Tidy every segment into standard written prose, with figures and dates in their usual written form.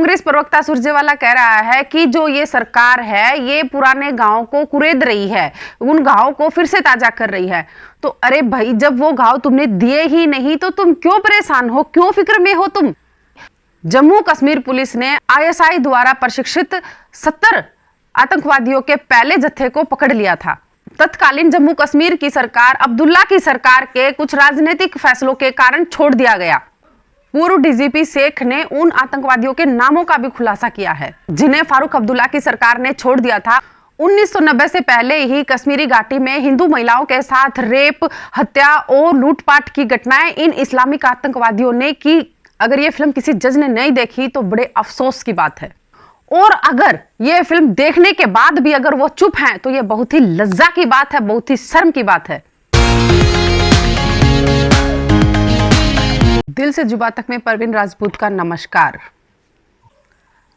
कांग्रेस प्रवक्ता सुरजेवाला कह रहा है कि जो ये सरकार है ये पुराने गांव को कुरेद रही है, उन गांव को फिर से ताजा कर रही है। तो अरे भाई, जब वो गांव तुमने दिए ही नहीं तो तुम क्यों परेशान हो, क्यों फिक्र में हो तुम। जम्मू कश्मीर पुलिस ने आईएसआई द्वारा प्रशिक्षित 70 आतंकवादियों के पहले जत्थे को पकड़ लिया था। तत्कालीन जम्मू कश्मीर की सरकार अब्दुल्ला की सरकार के कुछ राजनीतिक फैसलों के कारण छोड़ दिया गया। पूर्व डीजीपी शेख ने उन आतंकवादियों के नामों का भी खुलासा किया है जिन्हें फारूक अब्दुल्ला की सरकार ने छोड़ दिया था। 1990 से पहले ही कश्मीरी घाटी में हिंदू महिलाओं के साथ रेप, हत्या और लूटपाट की घटनाएं इन इस्लामिक आतंकवादियों ने की। अगर ये फिल्म किसी जज ने नहीं देखी तो बड़े अफसोस की बात है, और अगर ये फिल्म देखने के बाद भी अगर वो चुप हैं तो ये बहुत ही लज्जा की बात है, बहुत ही शर्म की बात है। दिल से जुबा तक में परवीन राजपूत का नमस्कार।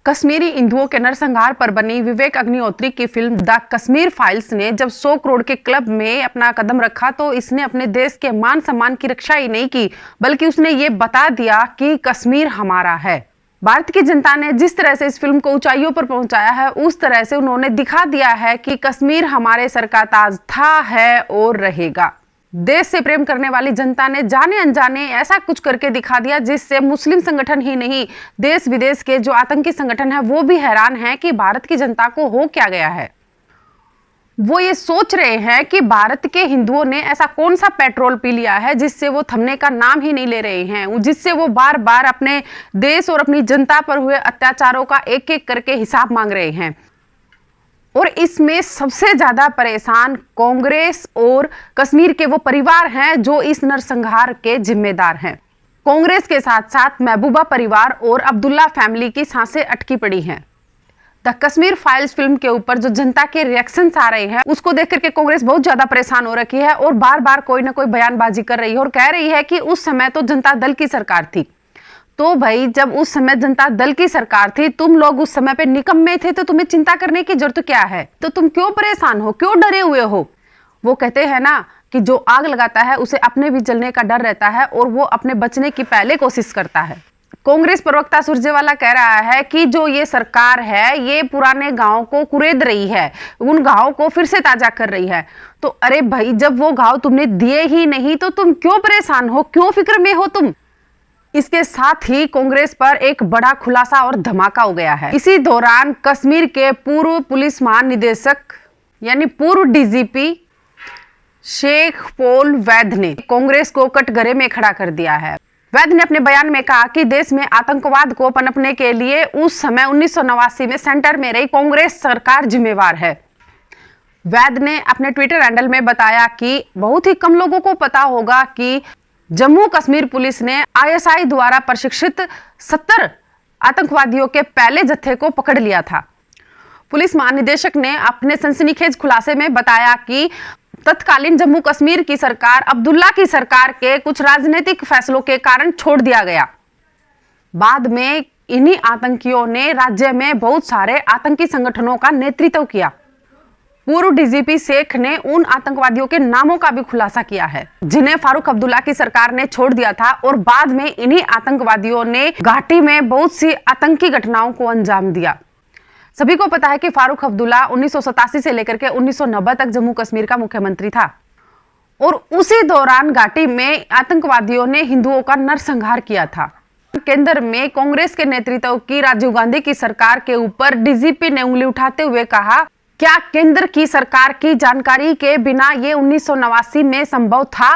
कश्मीरी हिंदुओं के नरसंहार पर बनी विवेक अग्निहोत्री की फिल्म द कश्मीर फाइल्स ने जब 100 करोड़ के क्लब में अपना कदम रखा तो इसने अपने देश के मान सम्मान की रक्षा ही नहीं की, बल्कि उसने ये बता दिया कि कश्मीर हमारा है। भारत की जनता ने जिस तरह से इस फिल्म को ऊंचाइयों पर पहुंचाया है, उस तरह से उन्होंने दिखा दिया है कि कश्मीर हमारे सर का ताज था, है और रहेगा। देश से प्रेम करने वाली जनता ने जाने अनजाने ऐसा कुछ करके दिखा दिया जिससे मुस्लिम संगठन ही नहीं, देश विदेश के जो आतंकी संगठन है वो भी हैरान हैं कि भारत की जनता को हो क्या गया है। वो ये सोच रहे हैं कि भारत के हिंदुओं ने ऐसा कौन सा पेट्रोल पी लिया है जिससे वो थमने का नाम ही नहीं ले रहे हैं, जिससे वो बार बार अपने देश और अपनी जनता पर हुए अत्याचारों का एक एक करके हिसाब मांग रहे हैं। और इसमें सबसे ज्यादा परेशान कांग्रेस और कश्मीर के वो परिवार हैं जो इस नरसंहार के जिम्मेदार हैं। कांग्रेस के साथ साथ महबूबा परिवार और अब्दुल्ला फैमिली की सांसें अटकी पड़ी हैं। द कश्मीर फाइल्स फिल्म के ऊपर जो जनता के रिएक्शंस आ रहे हैं उसको देख करके कांग्रेस बहुत ज्यादा परेशान हो रखी है और बार बार कोई ना कोई बयानबाजी कर रही है और कह रही है कि उस समय तो जनता दल की सरकार थी। तो भाई, जब उस समय जनता दल की सरकार थी, तुम लोग उस समय पे निकम्मे थे, तो तुम्हें चिंता करने की जरूरत क्या है? तो तुम क्यों परेशान हो, क्यों डरे हुए हो? वो कहते हैं ना कि जो आग लगाता है उसे अपने भी जलने का डर रहता है और वो अपने बचने की पहले कोशिश करता है। कांग्रेस प्रवक्ता सुरजेवाला कह रहा है कि जो ये सरकार है ये पुराने गांव को कुरेद रही है, उन गांव को फिर से ताजा कर रही है। तो अरे भाई, जब वो गांव तुमने दिए ही नहीं तो तुम क्यों परेशान हो, क्यों फिक्र में हो तुम। इसके साथ ही कांग्रेस पर एक बड़ा खुलासा और धमाका हो गया है। इसी दौरान कश्मीर के पूर्व पुलिस महानिदेशक यानी पूर्व डीजीपी शेख पोल वैद ने कांग्रेस को कटघरे में खड़ा कर दिया है। वैद ने अपने बयान में कहा कि देश में आतंकवाद को पनपने के लिए उस समय 1989 में सेंटर में रही कांग्रेस सरकार जिम्मेवार है। वैद ने अपने ट्विटर हैंडल में बताया कि बहुत ही कम लोगों को पता होगा कि जम्मू कश्मीर पुलिस ने आईएसआई द्वारा प्रशिक्षित 70 आतंकवादियों के पहले जत्थे को पकड़ लिया था। पुलिस महानिदेशक ने अपने सनसनीखेज खुलासे में बताया कि तत्कालीन जम्मू कश्मीर की सरकार अब्दुल्ला की सरकार के कुछ राजनीतिक फैसलों के कारण छोड़ दिया गया। बाद में इन्हीं आतंकियों ने राज्य में बहुत सारे आतंकी संगठनों का नेतृत्व किया। पूर्व डीजीपी शेख ने उन आतंकवादियों के नामों का भी खुलासा किया है जिन्हें फारूक अब्दुल्ला की सरकार ने छोड़ दिया था और बाद में इन्हीं आतंकवादियों ने घाटी में बहुत सी आतंकी घटनाओं को अंजाम दिया। सभी को पता है कि फारूक अब्दुल्ला 1987 से लेकर के 1990 तक जम्मू कश्मीर का मुख्यमंत्री था और उसी दौरान घाटी में आतंकवादियों ने हिंदुओं का नरसंहार किया था। केंद्र में कांग्रेस के नेतृत्व की राजीव गांधी की सरकार के ऊपर डीजीपी ने उंगली उठाते हुए कहा, क्या केंद्र की सरकार की जानकारी के बिना ये 1989 में संभव था?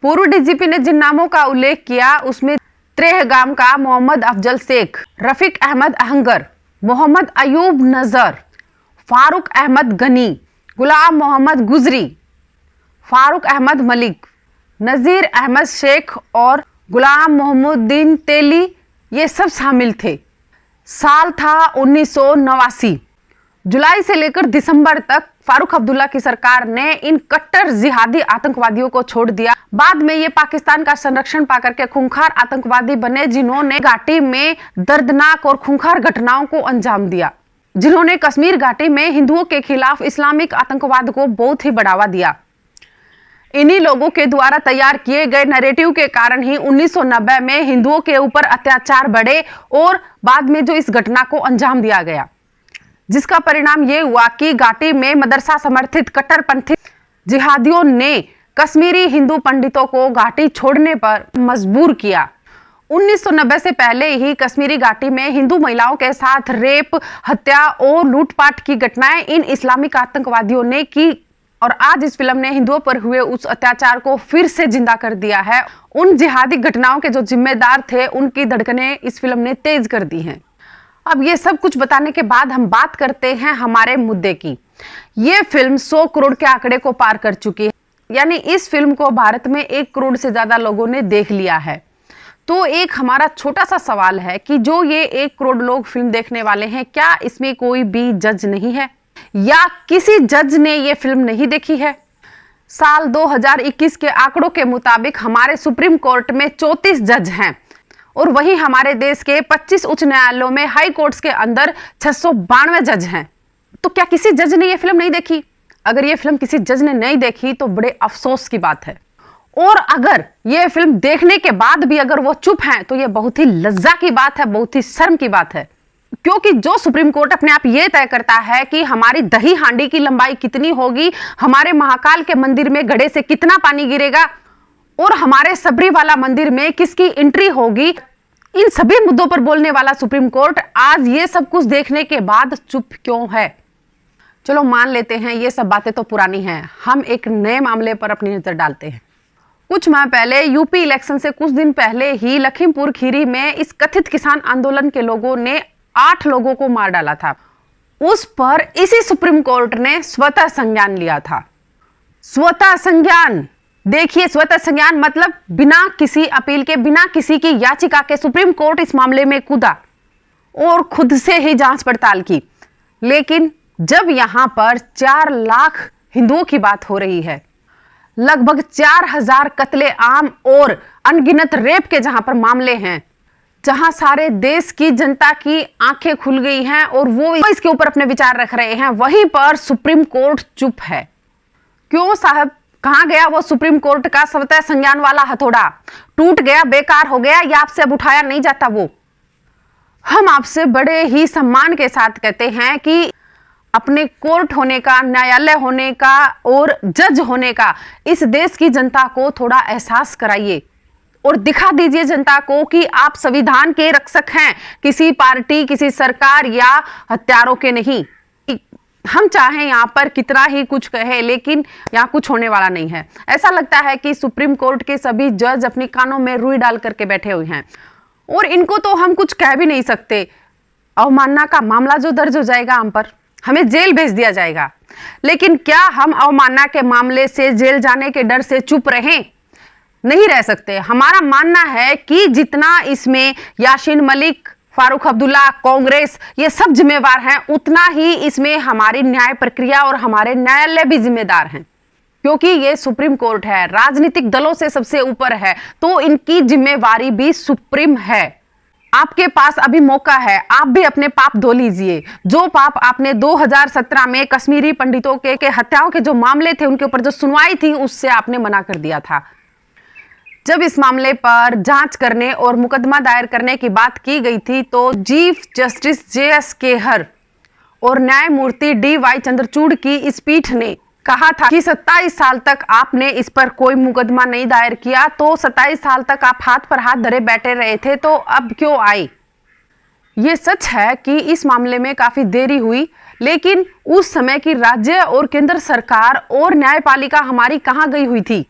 पूर्व डीजीपी ने जिन नामों का उल्लेख किया उसमें त्रेहगाम का मोहम्मद अफजल शेख, रफीक अहमद अहंगर, मोहम्मद अयूब नजर, फारूक अहमद गनी, गुलाम मोहम्मद गुजरी, फारूक अहमद मलिक, नजीर अहमद शेख और गुलाम मोहम्मदीन तेली, ये सब शामिल थे। साल था 1989। जुलाई से लेकर दिसंबर तक फारूक अब्दुल्ला की सरकार ने इन कट्टर जिहादी आतंकवादियों को छोड़ दिया। बाद में ये पाकिस्तान का संरक्षण पाकर के खूंखार आतंकवादी बने जिन्होंने घाटी में दर्दनाक और खूंखार घटनाओं को अंजाम दिया, जिन्होंने कश्मीर घाटी में हिंदुओं के खिलाफ इस्लामिक आतंकवाद को बहुत ही बढ़ावा दिया। इन्हीं लोगों के द्वारा तैयार किए गए नैरेटिव के कारण ही 1990 में हिंदुओं के ऊपर अत्याचार बढ़े और बाद में जो इस घटना को अंजाम दिया गया, जिसका परिणाम ये हुआ कि घाटी में मदरसा समर्थित कट्टरपंथी जिहादियों ने कश्मीरी हिंदू पंडितों को घाटी छोड़ने पर मजबूर किया। 1990 से पहले ही कश्मीरी घाटी में हिंदू महिलाओं के साथ रेप, हत्या और लूटपाट की घटनाएं इन इस्लामिक आतंकवादियों ने की और आज इस फिल्म ने हिंदुओं पर हुए उस अत्याचार को फिर से जिंदा कर दिया है। उन जिहादी घटनाओं के जो जिम्मेदार थे उनकी धड़कनें इस फिल्म ने तेज कर दी हैं। अब ये सब कुछ बताने के बाद हम बात करते हैं हमारे मुद्दे की। ये फिल्म 100 करोड़ के आंकड़े को पार कर चुकी है, यानी इस फिल्म को भारत में 1 करोड़ से ज्यादा लोगों ने देख लिया है। तो एक हमारा छोटा सा सवाल है कि जो ये 1 करोड़ लोग फिल्म देखने वाले हैं, क्या इसमें कोई भी जज नहीं है या किसी जज ने ये फिल्म नहीं देखी है? साल 2021 के आंकड़ों के मुताबिक हमारे सुप्रीम कोर्ट में 34 जज हैं और वहीं हमारे देश के 25 उच्च न्यायालयों में हाई कोर्ट्स के अंदर 692 जज हैं। तो क्या किसी जज ने ये फिल्म नहीं देखी? अगर ये फिल्म किसी जज ने नहीं देखी तो बड़े अफसोस की बात है, और अगर ये फिल्म देखने के बाद भी अगर वो चुप हैं तो ये बहुत ही लज्जा की बात है, बहुत ही शर्म की बात है। क्योंकि जो सुप्रीम कोर्ट अपने आप ये तय करता है कि हमारी दही हांडी की लंबाई कितनी होगी, हमारे महाकाल के मंदिर में घड़े से कितना पानी गिरेगा और हमारे सबरी वाला मंदिर में किसकी एंट्री होगी, इन सभी मुद्दों पर बोलने वाला सुप्रीम कोर्ट आज ये सब कुछ देखने के बाद चुप क्यों है? चलो मान लेते हैं ये सब बातें तो पुरानी हैं, हम एक नए मामले पर अपनी नजर डालते हैं। कुछ माह पहले यूपी इलेक्शन से कुछ दिन पहले ही लखीमपुर खीरी में इस कथित किसान आंदोलन के लोगों ने 8 लोगों को मार डाला था। उस पर इसी सुप्रीम कोर्ट ने स्वतः संज्ञान लिया था। स्वतः संज्ञान, देखिए स्वतः संज्ञान मतलब बिना किसी अपील के, बिना किसी की याचिका के सुप्रीम कोर्ट इस मामले में कूदा और खुद से ही जांच पड़ताल की। लेकिन जब यहां पर 4 लाख हिंदुओं की बात हो रही है, लगभग 4000 कत्ले आम और अनगिनत रेप के जहां पर मामले हैं, जहां सारे देश की जनता की आंखें खुल गई हैं और वो इसके ऊपर अपने विचार रख रहे हैं, वहीं पर सुप्रीम कोर्ट चुप है। क्यों साहब? कहां गया वो सुप्रीम कोर्ट का स्वतः संज्ञान वाला हथौड़ा? टूट गया, बेकार हो गया या आपसे अब उठाया नहीं जाता? वो हम आपसे बड़े ही सम्मान के साथ कहते हैं कि अपने कोर्ट होने का, न्यायालय होने का और जज होने का इस देश की जनता को थोड़ा एहसास कराइए और दिखा दीजिए जनता को कि आप संविधान के रक्षक हैं, किसी पार्टी, किसी सरकार या हत्यारों के नहीं। हम चाहें यहाँ पर कितना ही कुछ कहे, लेकिन यहाँ कुछ होने वाला नहीं है। ऐसा लगता है कि सुप्रीम कोर्ट के सभी जज अपने कानों में रुई डाल करके बैठे हुए हैं और इनको तो हम कुछ कह भी नहीं सकते। अवमानना का मामला जो दर्ज हो जाएगा हम पर, हमें जेल भेज दिया जाएगा। लेकिन क्या हम अवमानना के मामले से जेल जाने के डर से चुप रहें? नहीं रह सकते। हमारा मानना है कि जितना इसमें यासीन मलिक, फारूक अब्दुल्ला, कांग्रेस ये सब जिम्मेवार हैं, उतना ही इसमें हमारी न्याय प्रक्रिया और हमारे न्यायालय भी जिम्मेदार हैं। क्योंकि ये सुप्रीम कोर्ट है, राजनीतिक दलों से सबसे ऊपर है, तो इनकी जिम्मेवारी भी सुप्रीम है। आपके पास अभी मौका है, आप भी अपने पाप धो लीजिए। जो पाप आपने 2017 में कश्मीरी पंडितों के हत्याओं के जो मामले थे उनके ऊपर जो सुनवाई थी उससे आपने मना कर दिया था। जब इस मामले पर जांच करने और मुकदमा दायर करने की बात की गई थी तो चीफ जस्टिस JS खेहर और न्यायमूर्ति DY चंद्रचूड़ की इस पीठ ने कहा था कि 27 साल तक आपने इस पर कोई मुकदमा नहीं दायर किया, तो 27 साल तक आप हाथ पर हाथ धरे बैठे रहे थे, तो अब क्यों आई? ये सच है कि इस मामले में काफी देरी हुई, लेकिन उस समय की राज्य और केंद्र सरकार और न्यायपालिका हमारी कहां गई हुई थी?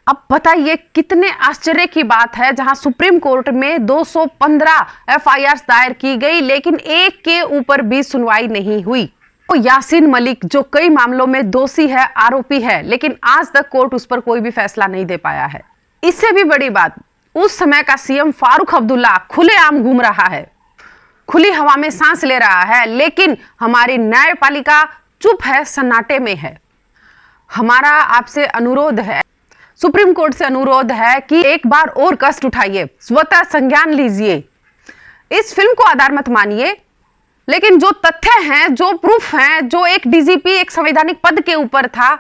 अब बताइए कितने आश्चर्य की बात है, जहां सुप्रीम कोर्ट में 215 FIR दायर की गई लेकिन एक के ऊपर भी सुनवाई नहीं हुई। तो यासीन मलिक जो कई मामलों में दोषी है, आरोपी है, लेकिन आज तक कोर्ट उस पर कोई भी फैसला नहीं दे पाया है। इससे भी बड़ी बात, उस समय का CM फारूक अब्दुल्ला खुलेआम घूम रहा है, खुली हवा में सांस ले रहा है, लेकिन हमारी न्यायपालिका चुप है, सन्नाटे में है। हमारा आपसे अनुरोध है, सुप्रीम कोर्ट से अनुरोध है कि एक बार और कष्ट उठाइए, स्वतः संज्ञान लीजिए। इस फिल्म को आधार मत मानिए, लेकिन जो तथ्य हैं, जो प्रूफ हैं, जो एक DGP एक संवैधानिक पद के ऊपर था,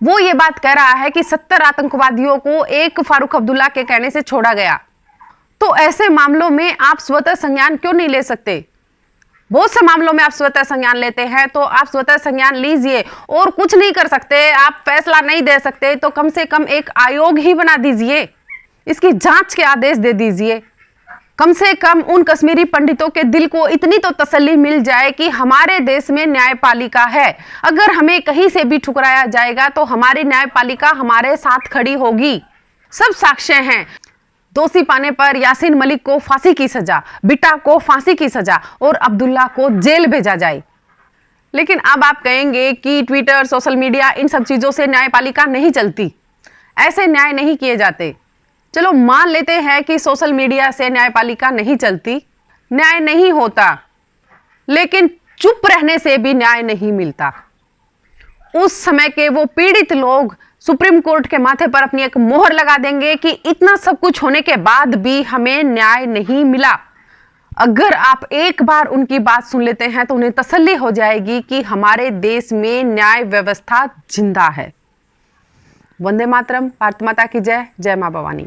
वो ये बात कह रहा है कि 70 आतंकवादियों को एक फारूक अब्दुल्ला के कहने से छोड़ा गया। तो ऐसे मामलों में आप स्वतः संज्ञान क्यों नहीं ले सकते? बहुत से मामलों में आप स्वतः संज्ञान लेते हैं, तो आप स्वतः संज्ञान लीजिए। और कुछ नहीं कर सकते, आप फैसला नहीं दे सकते, तो कम से कम एक आयोग ही बना दीजिए, इसकी जांच के आदेश दे दीजिए। कम से कम उन कश्मीरी पंडितों के दिल को इतनी तो तसल्ली मिल जाए कि हमारे देश में न्यायपालिका है। अगर हमें कहीं से भी ठुकराया जाएगा तो हमारी न्यायपालिका हमारे साथ खड़ी होगी। सब साक्ष्य हैं। दोषी पाने पर यासीन मलिक को फांसी की सजा, बिट्टा को फांसी की सजा और अब्दुल्ला को जेल भेजा जाए। लेकिन अब आप कहेंगे कि ट्विटर, सोशल मीडिया, इन सब चीजों से न्यायपालिका नहीं चलती, ऐसे न्याय नहीं किए जाते। चलो मान लेते हैं कि सोशल मीडिया से न्यायपालिका नहीं चलती, न्याय नहीं होता, लेकिन चुप रहने से भी न्याय नहीं मिलता। उस समय के वो पीड़ित लोग सुप्रीम कोर्ट के माथे पर अपनी एक मोहर लगा देंगे कि इतना सब कुछ होने के बाद भी हमें न्याय नहीं मिला। अगर आप एक बार उनकी बात सुन लेते हैं तो उन्हें तसल्ली हो जाएगी कि हमारे देश में न्याय व्यवस्था जिंदा है। वंदे मातरम। भारत माता की जय। जय मां भवानी।